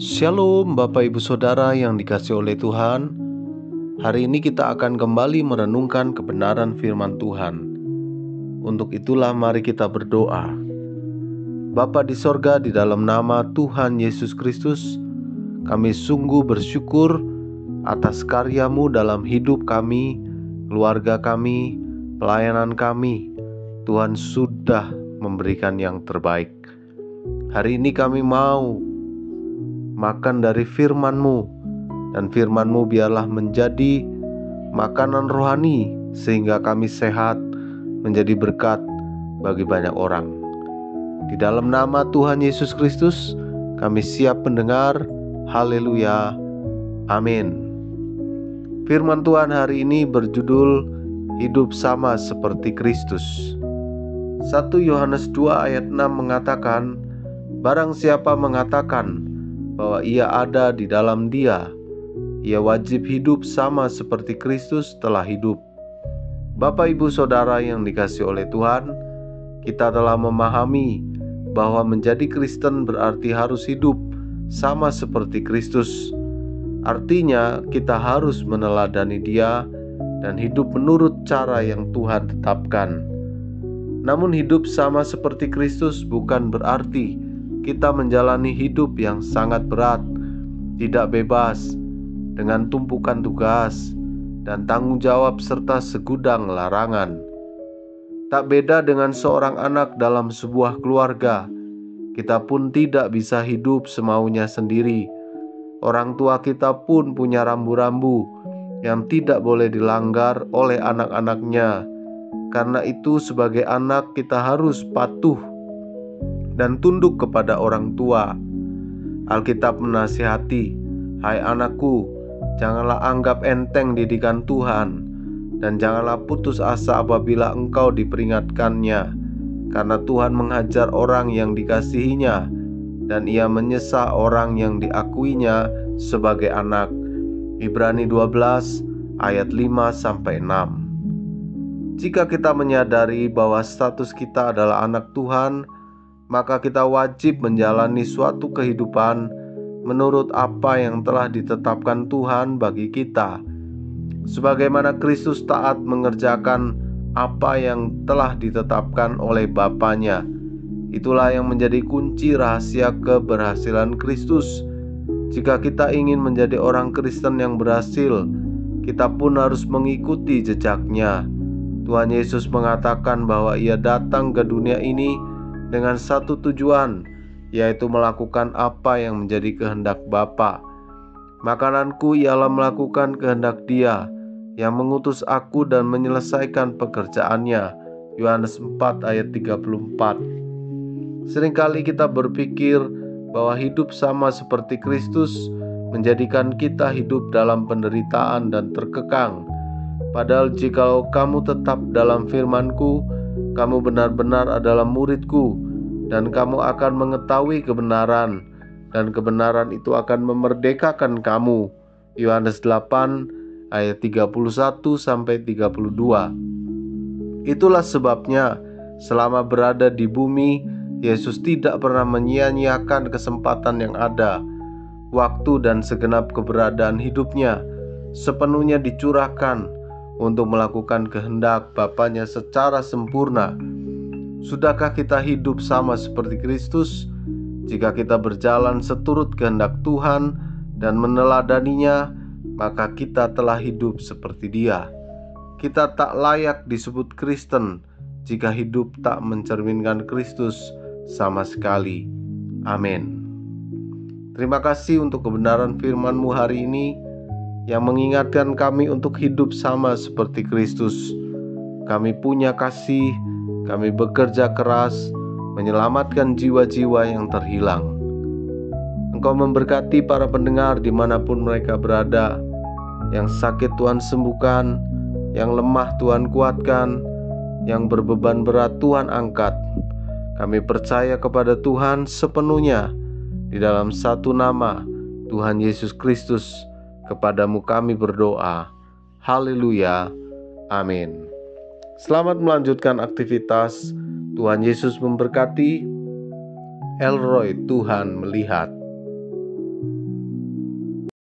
Shalom Bapak Ibu Saudara yang dikasihi oleh Tuhan. Hari ini kita akan kembali merenungkan kebenaran firman Tuhan. Untuk itulah mari kita berdoa. Bapa di sorga, di dalam nama Tuhan Yesus Kristus, kami sungguh bersyukur atas karya-Mu dalam hidup kami, keluarga kami, pelayanan kami. Tuhan sudah memberikan yang terbaik. Hari ini kami mau makan dari firman-Mu, dan firman-Mu biarlah menjadi makanan rohani sehingga kami sehat, menjadi berkat bagi banyak orang. Di dalam nama Tuhan Yesus Kristus kami siap mendengar. Haleluya, amin. Firman Tuhan hari ini berjudul Hidup Sama Seperti Kristus. 1 Yohanes 2 ayat 6 mengatakan, barang siapa mengatakan bahwa ia ada di dalam Dia, ia wajib hidup sama seperti Kristus telah hidup. Bapak Ibu Saudara yang dikasihi oleh Tuhan, kita telah memahami bahwa menjadi Kristen berarti harus hidup sama seperti Kristus. Artinya kita harus meneladani Dia dan hidup menurut cara yang Tuhan tetapkan. Namun hidup sama seperti Kristus bukan berarti kita menjalani hidup yang sangat berat, tidak bebas, dengan tumpukan tugas dan tanggung jawab serta segudang larangan. Tak beda dengan seorang anak dalam sebuah keluarga, kita pun tidak bisa hidup semaunya sendiri. Orang tua kita pun punya rambu-rambu yang tidak boleh dilanggar oleh anak-anaknya. Karena itu sebagai anak kita harus patuh dan tunduk kepada orang tua. Alkitab menasihati, hai anakku, janganlah anggap enteng didikan Tuhan, dan janganlah putus asa apabila engkau diperingatkannya, karena Tuhan menghajar orang yang dikasihinya, dan ia menyesa orang yang diakuinya sebagai anak. Ibrani 12 ayat 5-6. Jika kita menyadari bahwa status kita adalah anak Tuhan, maka kita wajib menjalani suatu kehidupan menurut apa yang telah ditetapkan Tuhan bagi kita. Sebagaimana Kristus taat mengerjakan apa yang telah ditetapkan oleh Bapa-Nya. Itulah yang menjadi kunci rahasia keberhasilan Kristus. Jika kita ingin menjadi orang Kristen yang berhasil, kita pun harus mengikuti jejaknya. Tuhan Yesus mengatakan bahwa Ia datang ke dunia ini dengan satu tujuan, yaitu melakukan apa yang menjadi kehendak Bapa. Makananku ialah melakukan kehendak Dia yang mengutus aku dan menyelesaikan pekerjaannya. Yohanes 4 ayat 34. Seringkali kita berpikir bahwa hidup sama seperti Kristus menjadikan kita hidup dalam penderitaan dan terkekang. Padahal jikalau kamu tetap dalam firman-Ku, kamu benar-benar adalah murid-Ku, dan kamu akan mengetahui kebenaran, dan kebenaran itu akan memerdekakan kamu. Yohanes 8 ayat 31-32. Itulah sebabnya selama berada di bumi, Yesus tidak pernah menyia-nyiakan kesempatan yang ada. Waktu dan segenap keberadaan hidupnya sepenuhnya dicurahkan untuk melakukan kehendak Bapa-Nya secara sempurna. Sudahkah kita hidup sama seperti Kristus? Jika kita berjalan seturut kehendak Tuhan dan meneladaninya, maka kita telah hidup seperti Dia. Kita tak layak disebut Kristen jika hidup tak mencerminkan Kristus sama sekali. Amin. Terima kasih untuk kebenaran firman-Mu hari ini yang mengingatkan kami untuk hidup sama seperti Kristus. Kami punya kasih, kami bekerja keras menyelamatkan jiwa-jiwa yang terhilang. Engkau memberkati para pendengar dimanapun mereka berada. Yang sakit Tuhan sembuhkan, yang lemah Tuhan kuatkan, yang berbeban berat Tuhan angkat. Kami percaya kepada Tuhan sepenuhnya. Di dalam satu nama, Tuhan Yesus Kristus, kepadamu kami berdoa. Haleluya, amin. Selamat melanjutkan aktivitas. Tuhan Yesus memberkati. El Roy, Tuhan melihat.